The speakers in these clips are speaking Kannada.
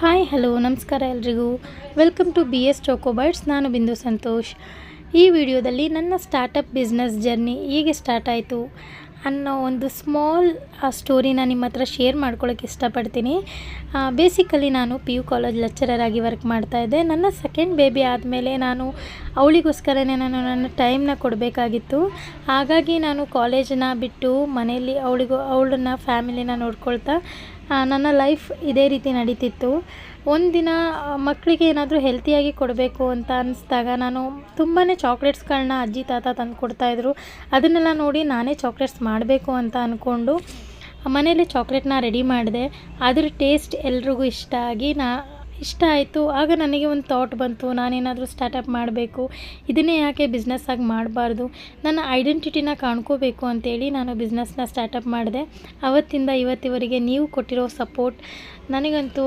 ಹಾಯ್ ಹಲೋ ನಮಸ್ಕಾರ ಎಲ್ರಿಗೂ. Welcome to B S Chocobites. ನಾನು ಬಿಂದು ಸಂತೋಷ್. ಈ ವಿಡಿಯೋದಲ್ಲಿ ನನ್ನ ಸ್ಟಾರ್ಟಪ್ ಬಿಸ್ನೆಸ್ ಜರ್ನಿ ಹೇಗೆ ಸ್ಟಾರ್ಟ್ ಆಯಿತು ಅನ್ನೋ ಒಂದು ಸ್ಮಾಲ್ ಸ್ಟೋರಿನ ನಿಮ್ಮ ಹತ್ರ ಶೇರ್ ಮಾಡ್ಕೊಳ್ಳೋಕ್ಕೆ ಇಷ್ಟಪಡ್ತೀನಿ. ಬೇಸಿಕಲಿ ನಾನು ಪಿ ಯು ಕಾಲೇಜ್ ಲೆಕ್ಚರರ್ ಆಗಿ ವರ್ಕ್ ಮಾಡ್ತಾಯಿದ್ದೆ. ನನ್ನ ಸೆಕೆಂಡ್ ಬೇಬಿ ಆದಮೇಲೆ ನಾನು ಅವಳಿಗೋಸ್ಕರನೇ ನಾನು ನನ್ನ ಟೈಮ್ನ ಕೊಡಬೇಕಾಗಿತ್ತು. ಹಾಗಾಗಿ ನಾನು ಕಾಲೇಜನ್ನ ಬಿಟ್ಟು ಮನೆಯಲ್ಲಿ ಅವಳನ್ನ ಫ್ಯಾಮಿಲಿನ ನೋಡ್ಕೊಳ್ತಾ ನನ್ನ ಲೈಫ್ ಇದೇ ರೀತಿ ನಡೀತಿತ್ತು. ಒಂದಿನ ಮಕ್ಕಳಿಗೆ ಏನಾದರೂ ಹೆಲ್ತಿಯಾಗಿ ಕೊಡಬೇಕು ಅಂತ ಅನ್ನಿಸ್ದಾಗ ನಾನು ತುಂಬಾ ಚಾಕ್ಲೇಟ್ಸ್ಗಳನ್ನ ಅಜ್ಜಿ ತಾತ ತಂದು ಕೊಡ್ತಾಯಿದ್ರು. ಅದನ್ನೆಲ್ಲ ನೋಡಿ ನಾನೇ ಚಾಕ್ಲೇಟ್ಸ್ ಮಾಡಬೇಕು ಅಂತ ಅಂದ್ಕೊಂಡು ಮನೇಲಿ ಚಾಕ್ಲೇಟ್ನ ರೆಡಿ ಮಾಡಿದೆ. ಅದ್ರ ಟೇಸ್ಟ್ ಎಲ್ರಿಗೂ ಇಷ್ಟ ಆಯಿತು. ಆಗ ನನಗೆ ಒಂದು ಥಾಟ್ ಬಂತು, ನಾನೇನಾದರೂ ಸ್ಟಾರ್ಟಪ್ ಮಾಡಬೇಕು, ಇದನ್ನೇ ಯಾಕೆ ಬಿಸ್ನೆಸ್ಸಾಗಿ ಮಾಡಬಾರ್ದು, ನನ್ನ ಐಡೆಂಟಿಟಿನ ಕಾಣ್ಕೋಬೇಕು ಅಂತೇಳಿ ನಾನು ಬಿಸ್ನೆಸ್ನ ಸ್ಟಾರ್ಟಪ್ ಮಾಡಿದೆ. ಅವತ್ತಿಂದ ಇವತ್ತಿವರೆಗೆ ನೀವು ಕೊಟ್ಟಿರೋ ಸಪೋರ್ಟ್ ನನಗಂತೂ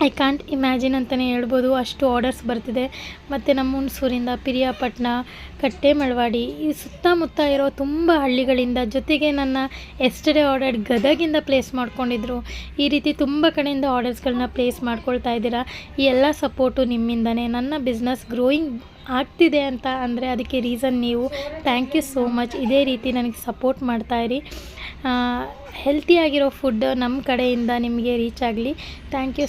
ಐ ಕಾಂಟ್ ಇಮ್ಯಾಜಿನ್ ಅಂತಲೇ ಹೇಳ್ಬೋದು. ಅಷ್ಟು ಆರ್ಡರ್ಸ್ ಬರ್ತಿದೆ. ಮತ್ತು ನಮ್ಮ ಹುಣಸೂರಿಂದ ಪಿರಿಯಾಪಟ್ಟಣ, ಕಟ್ಟೆಮಳವಾಡಿ, ಈ ಸುತ್ತಮುತ್ತ ಇರೋ ತುಂಬ ಹಳ್ಳಿಗಳಿಂದ, ಜೊತೆಗೆ ನನ್ನ ಎಸ್ಟರ್ಡೇ ಆರ್ಡರ್ ಗದಗಿಂದ ಪ್ಲೇಸ್ ಮಾಡ್ಕೊಂಡಿದ್ರು. ಈ ರೀತಿ ತುಂಬ ಕಡೆಯಿಂದ ಆರ್ಡರ್ಸ್ಗಳನ್ನ ಪ್ಲೇಸ್ ಮಾಡ್ಕೊಳ್ತಾ ಇದ್ದೀರಾ. ಈ ಎಲ್ಲ ಸಪೋರ್ಟು ನಿಮ್ಮಿಂದನೇ. ನನ್ನ ಬಿಸ್ನೆಸ್ ಗ್ರೋಯಿಂಗ್ ಆಗ್ತಿದೆ ಅಂತ ಅಂದರೆ ಅದಕ್ಕೆ ರೀಸನ್ ನೀವು. Thank you so much. ಇದೇ ರೀತಿ ನನಗೆ ಸಪೋರ್ಟ್ ಮಾಡ್ತಾಯಿರಿ. ಹೆಲ್ತಿಯಾಗಿರೋ ಫುಡ್ ನಮ್ಮ ಕಡೆಯಿಂದ ನಿಮಗೆ ರೀಚ್ ಆಗಲಿ. Thank you.